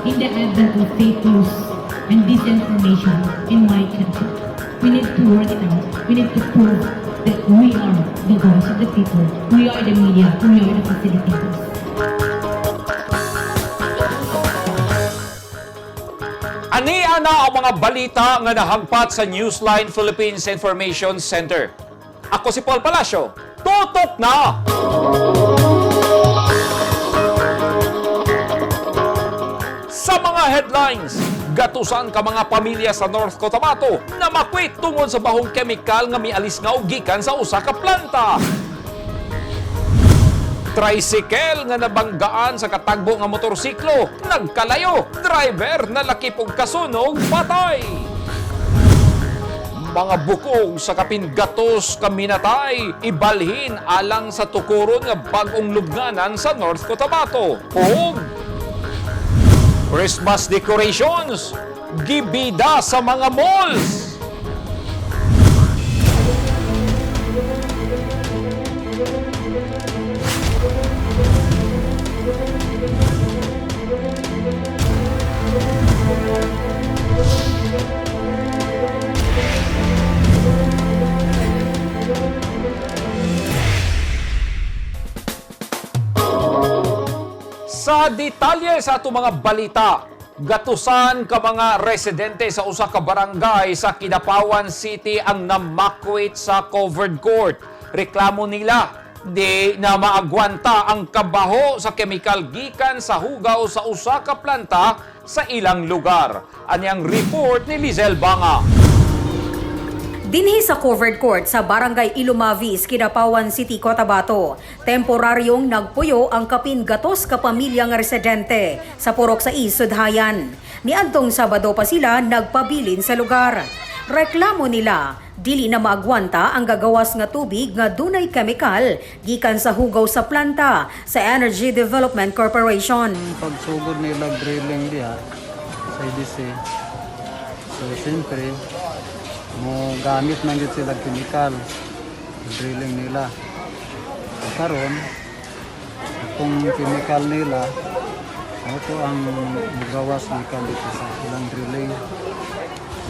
in the advent of fake news and disinformation in my country. We need to work it out. We need to prove that we are the voice of the people. We are the media. We are the facilitators. Ania na ang mga balita nga nahagpat sa Newsline Philippines Information Center. Ako si Paul Palacio. Tutok na! Sa mga headlines, gatusan ka mga pamilya sa North Cotabato na makwit tungod sa bahong kemikal nga mialis nga og gikan sa usa ka planta. Tricycle nga nabanggaan sa katagbo nga motorsiklo, nagkalayo, driver na lakip og kasunog, patay. Mga bukog sa kapingatos kaminatay, ibalhin alang sa tukuron nga bagong lubnganan sa North Cotabato. Og Christmas decorations, gibida sa mga malls. Sa detalye sa ato mga balita, gatusan ka mga residente sa usa ka barangay sa Kidapawan City ang namakwit sa covered court. Reklamo nila, di na maagwanta ang kabaho sa kemikal gikan sa hugaw sa usa ka planta sa ilang lugar. Anyang report ni Lizelle Banga. Dinhi sa covered court sa Barangay Ilumavis, Kidapawan City, Cotabato, temporaryong nagpuyo ang kapin-gatos ka pamilyang residente sa Purok 6, Sudhayan. Niadtong Sabado pa sila nagpabilin sa lugar. Reklamo nila, dili na maagwanta ang gagawas nga tubig nga dunay kemikal gikan sa hugaw sa planta sa Energy Development Corporation. Pagsugod nila drilling diha sa IDC. So siyempre, mo gamit man gid sila chemical drilling nila. Karon kung chemical nila ito ang mugawas gikan dito sa ilang drilling.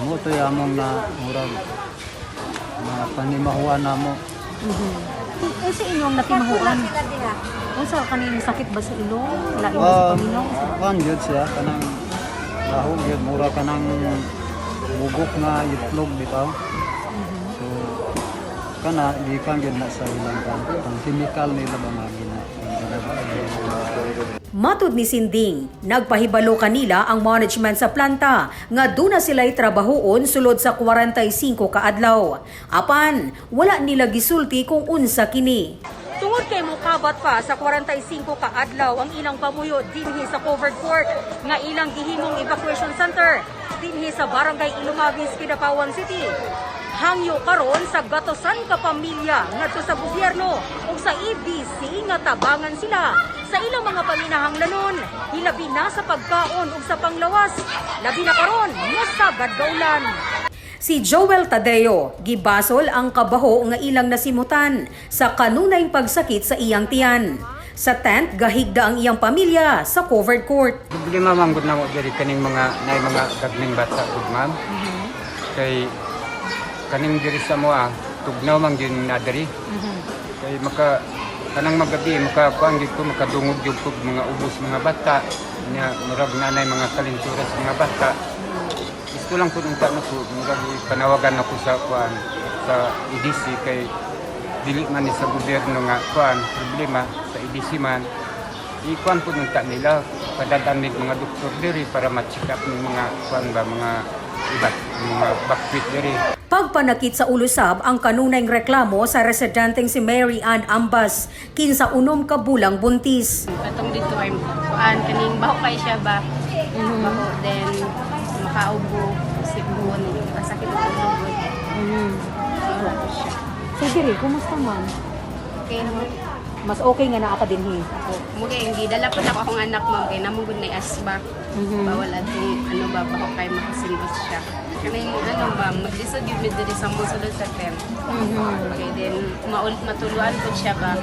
Mo to yamong na murag na panimahuan namo. Sa inyong natimahuan? Unsa kaning sakit ba sa ilong? Lain ba sa pamilong? Kuan gyud siya kanang lahog gyud mura kanang bugok na itlog bitaw. So kana di kan gyud na sa ilang kan. Ang chemical nila ba nga gina. Matud ni Sinding, nagpahibalo kanila ang management sa planta nga duna sila'y trabahoon sulod sa 45 ka adlaw. Apan, wala nila gisulti kung unsa kini. Tungod kay mokabat pa sa 45 ka adlaw ang ilang pamuyo dinhi sa covered court nga ilang gihimong evacuation center dinhi sa Barangay Ilumavis, Kidapawan City. Hangyo karon sa gatosan ka pamilya ngadto sa gobyerno ug sa EBC nga tabangan sila sa ilang mga paminahanglanon, hilabi na sa pagkaon ug sa panglawas, labi na karon nasagad gaulan. Si Joel Tadeo, gibasol ang kabaho nga ilang nasimutan sa kanunay pagsakit sa iyang tiyan. Sa tent, gahigda ang iyang pamilya sa covered court. Problema manggod na mo diri kaning mga nay mga gagming bata ug ma'am. Kay kaning diri sa moa tugnaw man gyud na diri. Kay maka kanang magabi makakuan gyud ko makadungog gyud ko mga ubos mga bata nya murag nanay mga kalinturas mga bata. Gusto lang ko unta na ko murag panawagan ako sa kuan sa EDC kay dili man ni sa gobyerno nga kuan problema sa EDC man ikuan po nunta nila padadamig mga doktor diri para ma-check up ng mga kuan ba mga iba't mga bakwit diri. Pagpanakit sa ulusab ang kanunayng reklamo sa residenteng si Mary Ann Ambas, 15 ka bulang buntis. Katong dito ay kaning baho kay siya ba? Baho then makaubo sigbon masakit ang ulo. So diri, kumusta man? Okay naman. Mas okay nga naa ka dinhi. Mugay hindi dala po ako akong anak ma'am kay namong gud na asba. Bawal atong baho kay makasimos siya. Kaning ma'am maglisod gyud mi diri sa mosulod sa tent. Okay, then matuluan po siya ba.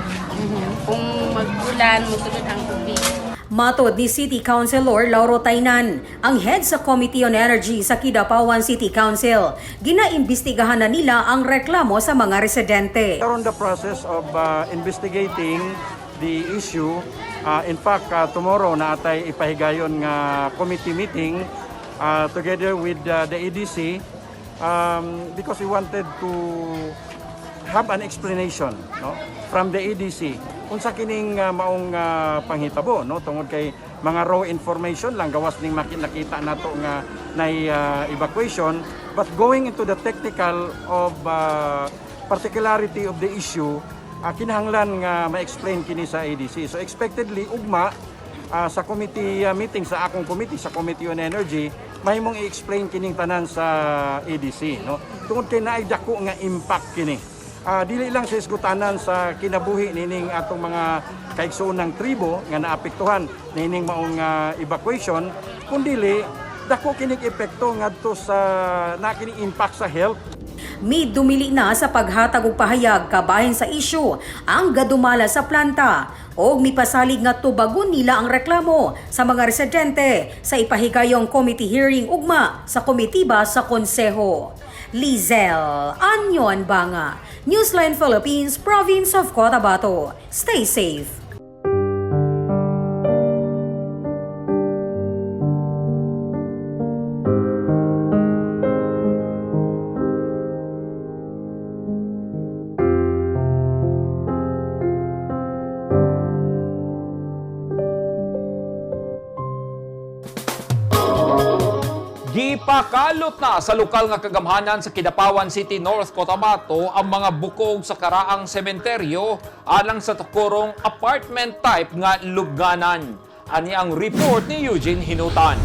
Kung mag-ulan mutulod ang tubig. Matod ni City Councilor Lauro Taynan, ang head sa Committee on Energy sa Kidapawan City Council, ginaimbestigahan na nila ang reklamo sa mga residente. We're on the process of investigating the issue. In fact, tomorrow na atay ipahigayon nga committee meeting together with the EDC because we wanted to have an explanation, no, from the EDC unsa kining maong panghitabo, no, tungod kay mga raw information lang gawas ning nakita nato nga nay evacuation, but going into the technical of particularity of the issue, kinahanglan nga ma-explain kini sa EDC. So expectedly ugma sa committee meeting sa akong committee sa Committee on Energy mahimong i-explain kining tanan sa EDC, no, tungod kay naay dako nga impact kini. Dili lang sa isgutanan sa kinabuhi nining atong mga kaigsuonang tribo nga naapektuhan nining maong evacuation, kundi dako kining epekto ngadto sa nakining impact sa health. Dumili na sa paghatag og pahayag kabahin sa isyu ang gadumala sa planta og mipasalig nga tubagon nila ang reklamo sa mga residente sa ipahigayong committee hearing ugma sa komitiba sa konseho. Lizel Anyon Banga, Newsline Philippines, Province of Cotabato. Stay safe. Gipakalot na sa lokal nga kagamhanan sa Kidapawan City, North Cotabato ang mga bukog sa karaang sementeryo alang sa tukurong apartment type nga lubnganan. Ani ang report ni Eugene Hinutan.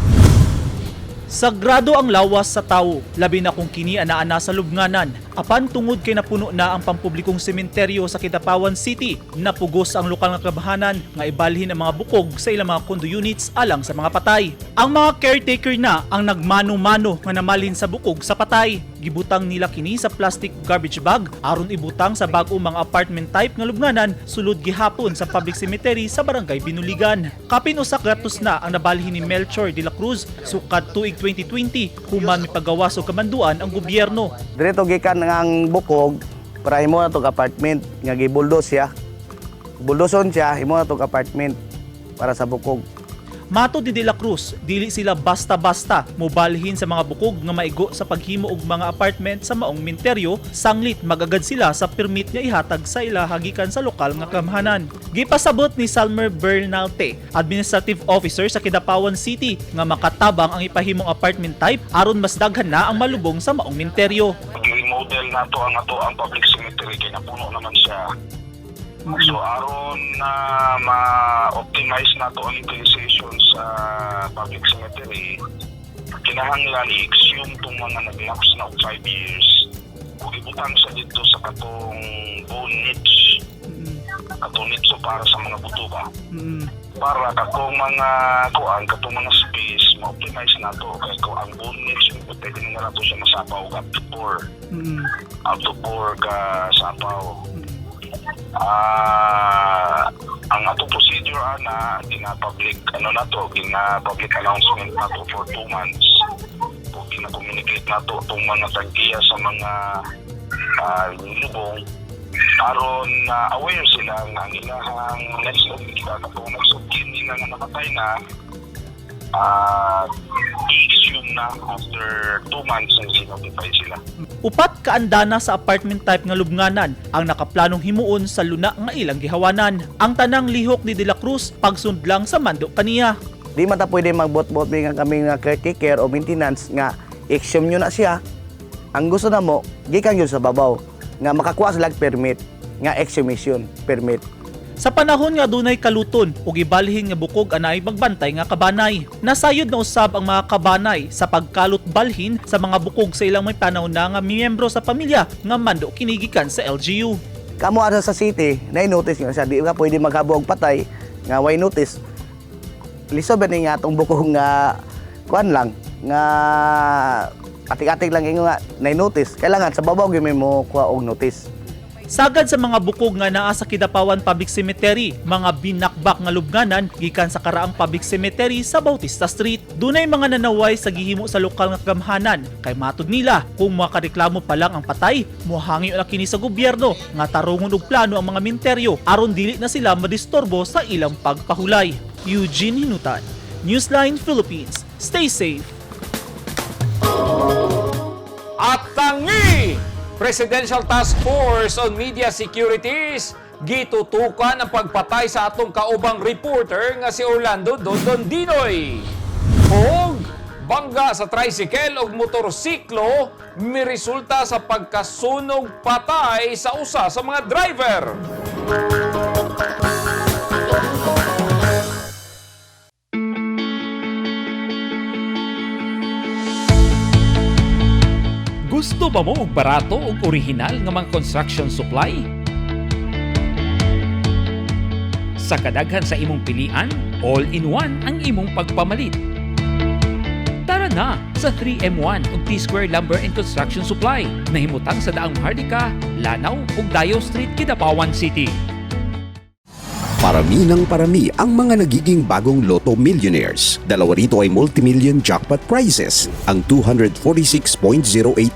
Sagrado ang lawas sa tao, labi na kung kini ana-ana sa lubnganan. Apan tungod kay napuno na ang pampublikong sementeryo sa Kidapawan City, napugos ang lokal nga kabahanan nga ibalhin ang mga bukog sa ilang mga condo units alang sa mga patay. Ang mga caretaker na ang nagmano-mano nga namalhin sa bukog sa patay. Gibutang nila kini sa plastic garbage bag aron ibutang sa bag-o mga apartment type nga lubnganan sulod gihapon sa public cemetery sa barangay Binuligan. Kapin usa ka ratos na ang nabalhin ni Melchor de la Cruz sukad tuig 2020 human mipagawas og kamanduan ang gobyerno. Direto gikan nga ang bukog para imo na tong apartment nga gibuldos siya. Buldoson siya imo na tong apartment para sa bukog. Matod ni De La Cruz, dili sila basta-basta mobalhin sa mga bukog nga maigo sa paghimo og mga apartment sa maong menteryo, sanglit magagad sila sa permit nga ihatag sa ila hagikan sa lokal nga kamhanan. Gipasabot ni Salmer Bernalte, Administrative Officer sa Kidapawan City, nga makatabang ang ipahimong apartment type aron mas daghan na ang malubong sa maong menteryo. I-remodel nato ang public cemetery kay napuno naman siya. So aron na ma-optimize nato ang utilization sa public cemetery, kinahanglan i-exhume itong mga nag-lapse na 5 years kung ibutang sa dito sa katong bone niche. Katong niche para sa mga buto ba? Para katong mga katong mga space ma-optimize nato kay kung ang bone niche pwede nga nato siya masapaw up to 4 ka sapaw. Ang atong procedure gina-public gina-public announcement nato for 2 months. Kung gina-communicate nato itong mga tanggiya sa mga lubong aron aware sila nga ang ilahang next of kin nila nga namatay na i-exhume na after 2 months ang i-notify sila. Upat ka andana sa apartment type nga lubnganan ang nakaplanong himuon sa luna nga ilang gihawanan. Ang tanang lihok ni De La Cruz pagsundlang sa mando kaniya. Di man ta pwede magbot-bot nga kami nga caretaker o maintenance nga exhume nyo na siya. Ang gusto na mo, gikan yun sa babaw nga makakuha sila permit nga exhumation permit. Sa panahon nga dunay kaluton ug ibalhin nga bukog anay magbantay nga kabanay. Nasayod na usab ang mga kabanay sa pagkalot balhin sa mga bukog sa ilang may tanaw na nga miyembro sa pamilya nga mando kinigikan sa LGU. kamo asa sa city, na-notice nga siya, di ka pwede maghabog patay, nga why notice. Liso ba nga itong bukong nga, kuan lang, nga atik-atik lang yung nga na-notice. Kailangan sa babaw gyud mo kuha og notice. Sagad sa mga bukog nga naa sa Kidapawan Public Cemetery, mga binakbak nga lubnganan gikan sa karaang public cemetery sa Bautista Street. Dunay mga nanaway sa gihimo sa lokal nga kagamhanan, kay matud nila kung makareklamo pa lang ang patay, mohangi na kini sa gobyerno nga tarungon og plano ang mga minteryo aron dili na sila madisturbo sa ilang pagpahulay. Eugene Hinutan, Newsline Philippines. Stay safe. At tangi! Presidential Task Force on Media Securities gitutukan ang pagpatay sa atong kaubang reporter nga si Orlando Dondon Dinoy. Og bangga sa tricycle ug motorsiklo miresulta sa pagkasunog patay sa usa sa mga driver. Gusto ba mo og barato ug orihinal nga mga construction supply? Sa kadaghan sa imong pilian, all-in-one ang imong pagpamalit. Tara na sa 3M1 ug T-Square Lumber and Construction Supply na himutang sa daang Hardika, Lanao ug Dayo Street, Kidapawan City. Parami ng parami ang mga nagiging bagong Lotto Millionaires. Dalawa rito ay multi-million jackpot prizes. Ang 246.08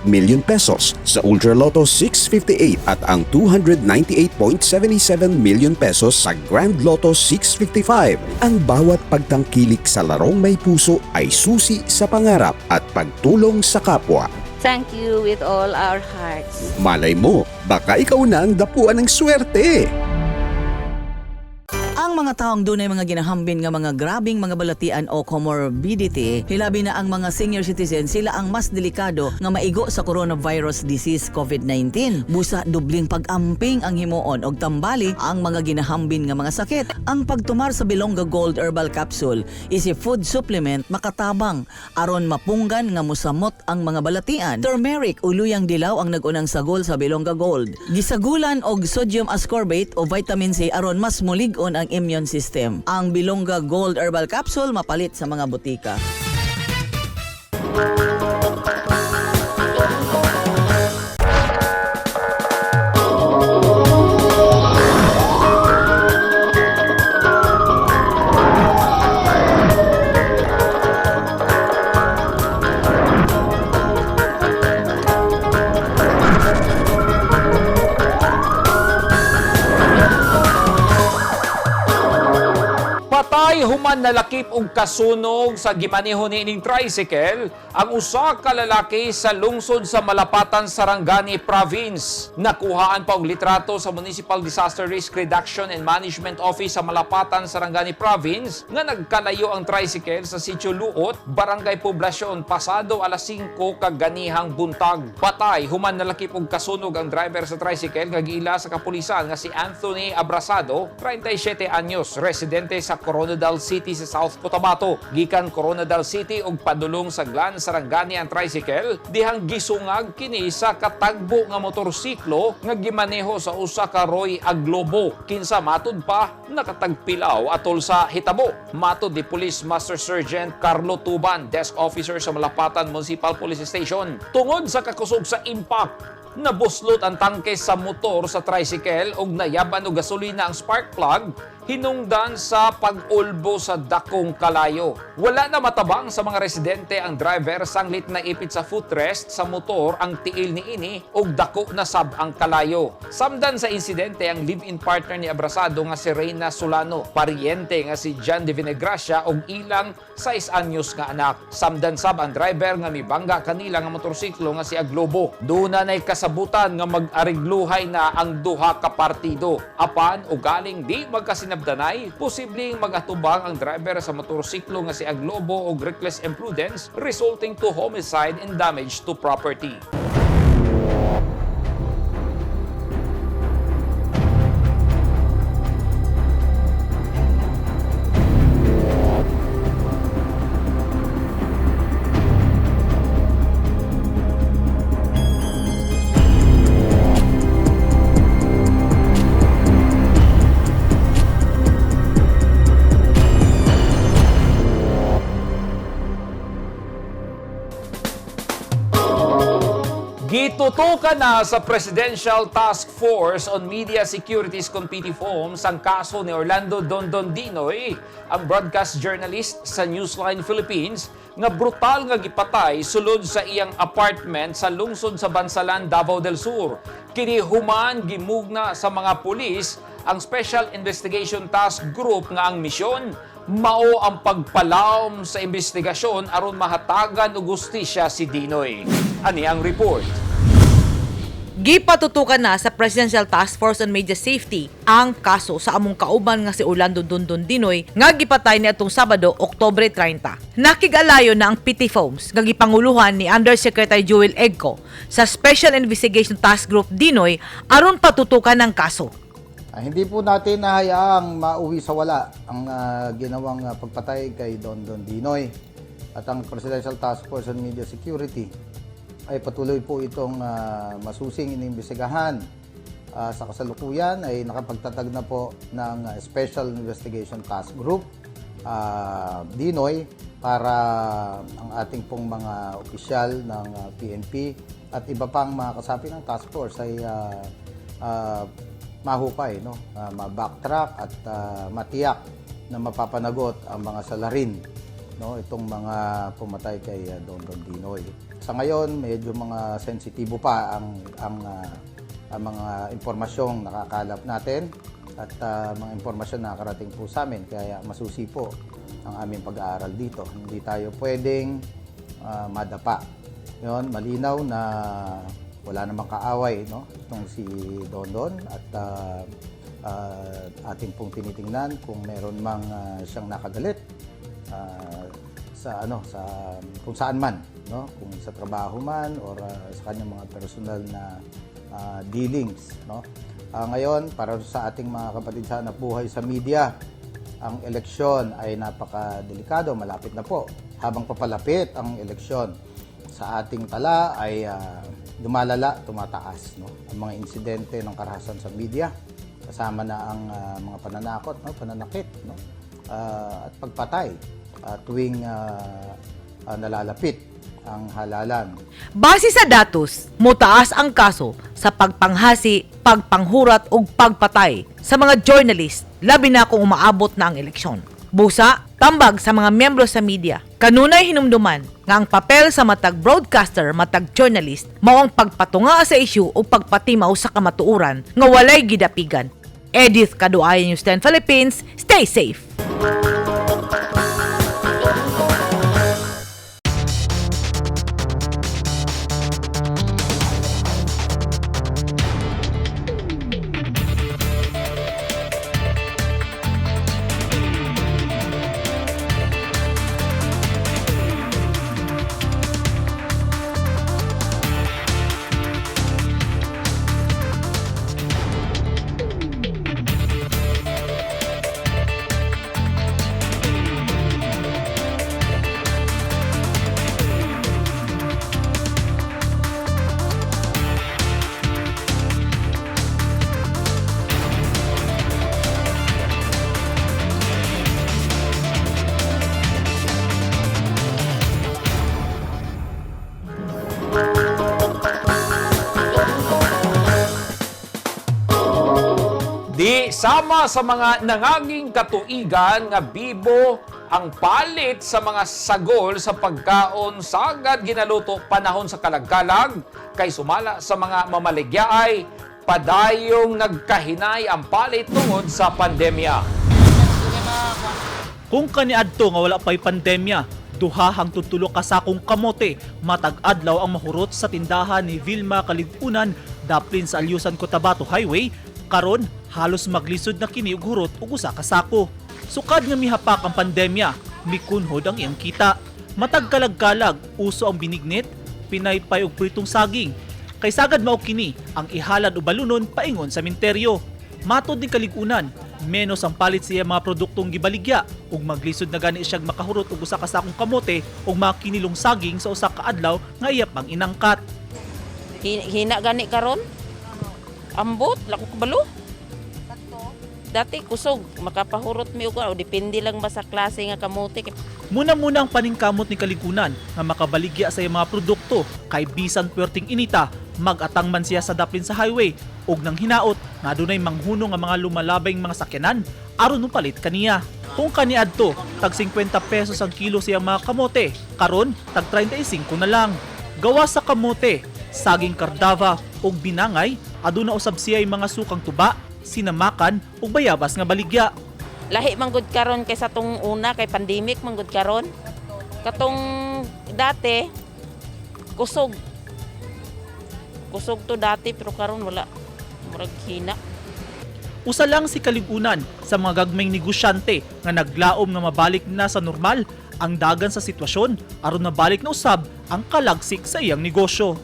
million pesos sa Ultra Lotto 658 at ang 298.77 million pesos sa Grand Lotto 655. Ang bawat pagtangkilik sa larong may puso ay susi sa pangarap at pagtulong sa kapwa. Thank you with all our hearts. Malay mo, baka ikaw na ang dapuan ng swerte. Ang mga taong dunay mga ginahambin nga mga grabing mga balatian o comorbidity, hilabi na ang mga senior citizen, sila ang mas delikado nga maigo sa coronavirus disease COVID-19. Busa dubling pag-amping ang himuon og tambali ang mga ginahambin nga mga sakit. Ang pagtumar sa Bilonga Gold Herbal Capsule is a food supplement makatabang aron mapunggan nga musamot ang mga balatian. Turmeric uluyang dilaw ang nagunang sagol sa Bilonga Gold. Gisagulan og sodium ascorbate o vitamin C aron mas mulig-on ang immune system. Ang Bilonga Gold Herbal Capsule mapalit sa mga butika. Patay human nalakip og kasunog sa gimaneho niining tricycle ang usa ka lalaki sa lungsod sa Malapatan, Sarangani Province. Nakuhaan pa og litrato sa Municipal Disaster Risk Reduction and Management Office sa Malapatan, Sarangani Province nga nagkalayo ang tricycle sa Sitio Luot, Barangay Poblasyon pasado alas 5 kaganihang buntag. Patay human nalakip og kasunog ang driver sa tricycle nga giila sa kapulisan nga si Anthony Abrasado, 37 anyos, residente sa Coronadal City sa South Cotabato. Gikan Coronadal City og padulong sa Glan, Sarangani ang tricycle dihang gisungag kini sa katagbo nga motorsiklo nga gimaneho sa usa ka Roy Aglobo. Kinsa matud pa nakatagpilaw atol sa hitabo. Matud di Police Master Sergeant Carlo Tuban, desk officer sa Malapatan Municipal Police Station. Tungod sa kakusog sa impact, nabuslot ang tangke sa motor sa tricycle ug nayaban og gasolina ang spark plug hinungdan sa pag-ulbo sa dakong kalayo. Wala na matabang sa mga residente ang driver sanglit na ipit sa footrest sa motor ang tiil niini ug dako na sab ang kalayo. Samdan sa insidente ang live-in partner ni Abrasado nga si Reyna Solano, paryente nga si John de Vinegracia ug ilang 6 anyos nga anak. Samdan sab ang driver nga mibangga kanila nga motorsiklo nga si Aglobo. Duna nay kasabutan nga mag-arigluhay na ang duha ka partido. Apan ugaling di magkasinabdanay, posibleng magatubang ang driver sa motorsiklo nga si Aglobo og reckless imprudence resulting to homicide and damage to property. Gitutukan na sa Presidential Task Force on Media Securities con PTFOMS ang kaso ni Orlando Dondon Dinoy, ang broadcast journalist sa Newsline Philippines, nga brutal nga gipatay sulod sa iyang apartment sa lungsod sa Bansalan, Davao del Sur. Kini human gimugna sa mga pulis ang Special Investigation Task Group nga ang misyon mao ang pagpalaom sa investigasyon aron mahatagan og hustisya si Dinoy. Ani ang report. Gipatutukan na sa Presidential Task Force on Media Safety ang kaso sa among kauban nga si Orlando Dondon Dinoy nga gipatay niadtong Sabado, Oktubre 30. Nakigalayo na ang PTFOMS nga gipanguluhan ni Undersecretary Joel Egco sa Special Investigation Task Group Dinoy aron patutukan ang kaso. Hindi po natin nahayaang mauwi sa wala ang ginawang pagpatay kay Dondon Dinoy. At ang Presidential Task Force on Media Security ay patuloy po itong masusing inimbestigahan. Sa kasalukuyan ay nakapagtatag na po ng Special Investigation Task Group Dinoy para ang ating pong mga opisyal ng PNP at iba pang mga kasapi ng task force ay mahukay, no? Ma-backtrack at matiyak na mapapanagot ang mga salarin, no? Itong mga pumatay kay Dondon Dinoy. Sa ngayon, medyo mga sensitibo pa ang mga impormasyong nakakalap natin at mga impormasyon na nakarating po sa amin. Kaya masusi po ang aming pag-aaral dito. Hindi tayo pwedeng madapa. Yun, malinaw na wala namang kaaway, no? Itong si Dondon at ating pong tinitingnan kung meron mang siyang nakagalit sa kung saan man, no? Kung sa trabaho man or sa kanyang mga personal na dealings, no? Ngayon, para sa ating mga kapatid sa hanapbuhay sa media, ang eleksyon ay napakadelikado, malapit na po. Habang papalapit ang eleksyon, sa ating tala ay lumalala, tumataas, no? Ang mga insidente ng karahasan sa media, kasama na ang mga pananakot, no? Pananakit, no? At pagpatay tuwing nalalapit ang halalan. Base sa datos, mutaas ang kaso sa pagpanghasi, pagpanghurat ug pagpatay sa mga journalist, labi na kung umaabot na ang eleksyon. Busa, tambag sa mga miyembro sa media. Kanunay hinumduman nga ang papel sa matag broadcaster, matag journalist, mao ang pagpatunga sa isyu o pagpatimaw sa kamatuuran nga walay gidapigan. Edith Kaduayan, Newsline Philippines, stay safe! Di sama sa mga nangaging katuigan nga bibo ang palit sa mga sagol sa pagkaon sagad ginaluto panahon sa kalagkalag kay sumala sa mga mamaligyaay padayong nagkahinay ang palit tungod sa pandemya. Kung kaniadto nga wala pa'y pandemya, duha hangtod tulo ka sakong kamote matag adlaw ang mahurot sa tindahan ni Vilma Kaligunan daplin sa Alyusan Cotabato Highway. Karon halos maglisod na kini og hurot og usa ka sako. Sukad nga mihapak ang pandemya, mikunhod ang iyang kita. Matag kalag-kalag, uso ang binignit, pinaypay og pritong saging. Kay sagad mao kini ang ihalad o balunon paingon sa minteryo. Matod ni Kaligunan, menos ang palit siya mga produktong gibaligya ug maglisod na gani siyang makahurot og usa ka sakong kamote ug makinilong saging sa usa ka adlaw nga iyap ang inangkat. Hina gani karon? Ambot, lako kabalo. Dati kusog, makapahurot mi og o depende lang ba sa klase nga kamote. Muna ang paningkamot ni Kaligunan nga makabaligya sa iyang mga produkto kay bisan puwerteng inita Mag-atang man siya sa daplin sa highway ug nang hinaot nga adunay manghuno nga mga lumalabay mga sakyanan aron palit kaniya. Kung kaniadto, tag 50 pesos ang kilo siyang mga kamote, karon tag 35 na lang. Gawa sa kamote, saging kardava ug binangay, aduna usab siya mga sukang tuba, sinamakan ug bayabas nga baligya. Lahi manggod karon kaysa tong una kay pandemic manggod karon. Katong dati kusog. Kusog to dati pero karon wala. Murag hina. Usa lang si kaligunan sa mga gagmayng negosyante nga naglaom nga mabalik na sa normal ang dagan sa sitwasyon aron mabalik na usab ang kalagsik sa iyang negosyo.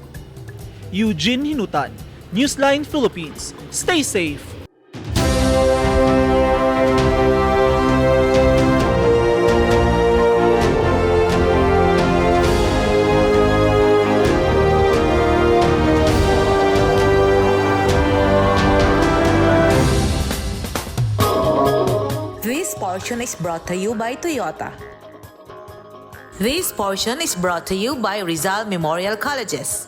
Eugene Hinutan, Newsline Philippines. Stay safe. This portion is brought to you by Toyota. This portion is brought to you by Rizal Memorial Colleges.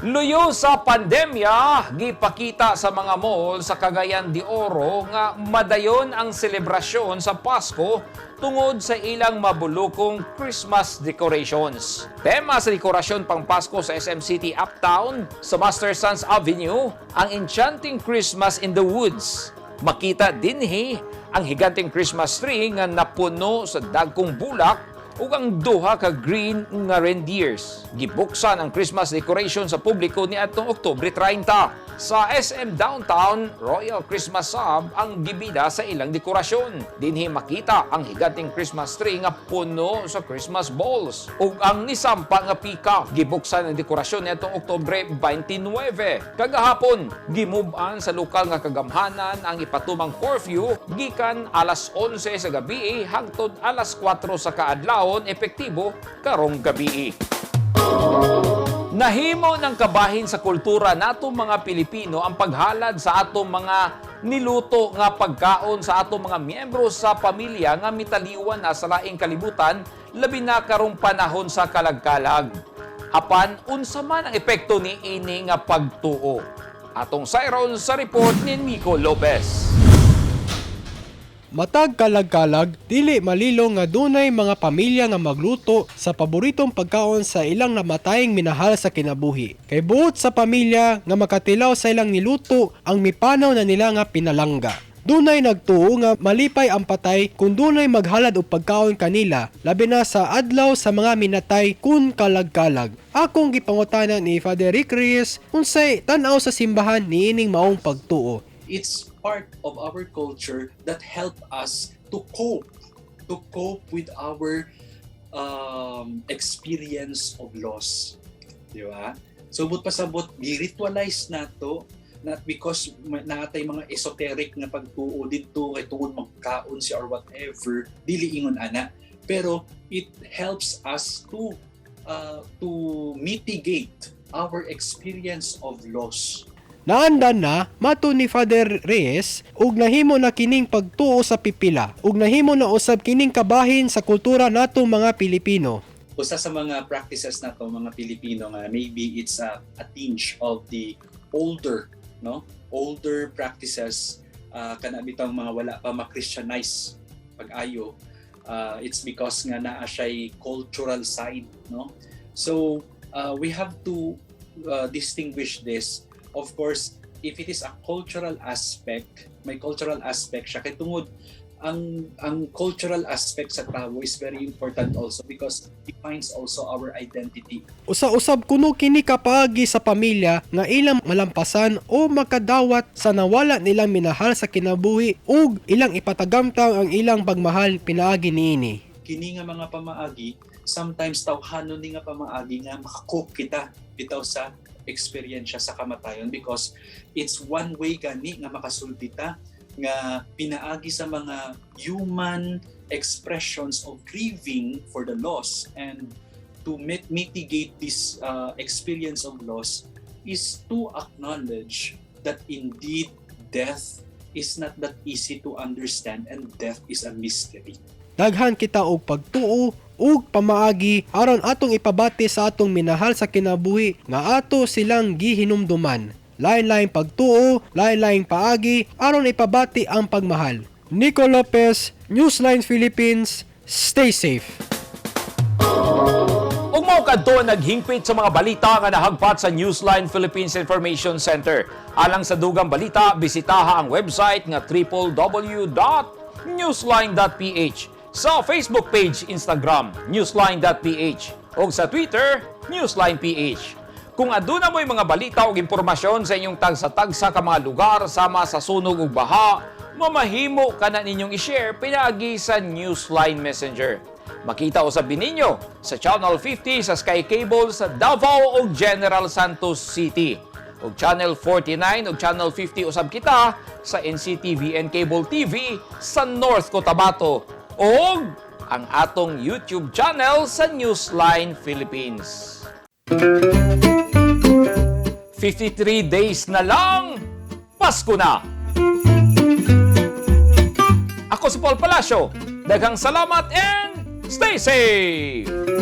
Luyo sa pandemya, gipakita sa mga mall sa Cagayan de Oro nga madayon ang selebrasyon sa Pasko tungod sa ilang mabulukong Christmas decorations. Tema sa dekorasyon pang Pasko sa SM City Uptown sa Master Sons Avenue, ang Enchanting Christmas in the Woods. Makita dinhi ang higanting Christmas tree nga napuno sa dagkong bulak ug ang duha ka green nga reindeers. Gibuksan ang Christmas decoration sa publiko niadtong Oktubre 30. Sa SM Downtown, Royal Christmas Sub ang gibida sa ilang dekorasyon. Dinhi makita ang higanting Christmas tree nga puno sa Christmas balls ug ang nisampa nga peacock. Gibuksan ang dekorasyon niadtong Oktubre 29. Kagahapon, gimub-an sa lokal nga kagamhanan ang ipatumang curfew gikan alas 11 sa gabi hangtod alas 4 sa kaadlawon epektibo karong gabi. Nahimo ng kabahin sa kultura natong mga Pilipino ang paghalad sa atong mga niluto nga pagkaon sa atong mga miyembro sa pamilya nga mitaliwan na sa laing kalibutan labi na karong panahon sa kalagkalag. Apan unsa man ang epekto ni ini nga pagtuo? Atong sayron sa report ni Nico Lopez. Matag kalag-kalag, dili malilong nga dunay mga pamilya nga magluto sa paboritong pagkaon sa ilang namatayng minahal sa kinabuhi. Kay buot sa pamilya nga makatilaw sa ilang niluto ang mipanaw na nila nga pinalangga. Dunay nagtuo nga malipay ang patay kung dunay maghalad og pagkaon kanila, labi na sa adlaw sa mga minatay kun kalag-kalag. Akong gipangutanan ni Father Rick Reyes unsay tan-aw sa simbahan niining maong pagtuo. It's part of our culture that help us to cope with our experience of loss. Di ba? So, but pasabot, gi-ritualize na to, not because natay mga esoteric na pagtuo dito, kay tungod magkaon si or whatever, dili ingon ana. Pero it helps us to mitigate our experience of loss. Naandan na, mato ni Father Reyes, ug nahimo na kining pagtuo sa pipila, ug nahimo na usab kining kabahin sa kultura natong mga Pilipino. Usa sa mga practices nato mga Pilipino nga maybe it's a tinge of the older practices kana bitang mga wala pa ma-Christianize pag-ayo. It's because nga naa siya'y cultural side, no? So we have to distinguish this. Of course, if it is a cultural aspect, may cultural aspect siya. Kaya tungod, ang cultural aspect sa tao is very important also because it defines also our identity. Usa-usab kuno kini kapaagi sa pamilya nga ilang malampasan o makadawat sa nawala nilang minahal sa kinabuhi ug ilang ipatagamtang ang ilang pagmahal pinaagi niini. Kini nga mga pamaagi, sometimes tawhanon ni nga pamaagi nga makakook kita bitaw sa experience sa kamatayon because it's one way gani nga makasulti ta nga pinaagi sa mga human expressions of grieving for the loss, and to mitigate this experience of loss is to acknowledge that indeed death is not that easy to understand and death is a mystery. Daghan kita og pagtuo ug pamaagi aron atong ipabati sa atong minahal sa kinabuhi nga ato silang gihinumduman. Lain-laing pagtuo, lain-laing paagi aron ipabati ang pagmahal. Nico Lopez, Newsline Philippines. Stay safe. Ug mao kadto naghingpit sa mga balita nga nahagpat sa Newsline Philippines Information Center. Alang sa dugang balita, bisitaha ang website nga www.newsline.ph, sa Facebook page Instagram newsline.ph ug sa Twitter newsline.ph. Kung aduna mo'y mga balita o impormasyon sa inyong tagsa-tagsa ka mga lugar sama sa sunog ug baha, mamahimo ka na ninyong i-share pinaagi sa Newsline Messenger. Makita usab ninyo sa Channel 50 sa Sky Cable sa Davao ug General Santos City. Ug Channel 49 ug Channel 50 usab kita sa NCTV and Cable TV sa North Cotabato. Ug ang atong YouTube channel sa Newsline Philippines. 53 days na lang, Pasko na! Ako si Paul Palacio. Daghang salamat and stay safe!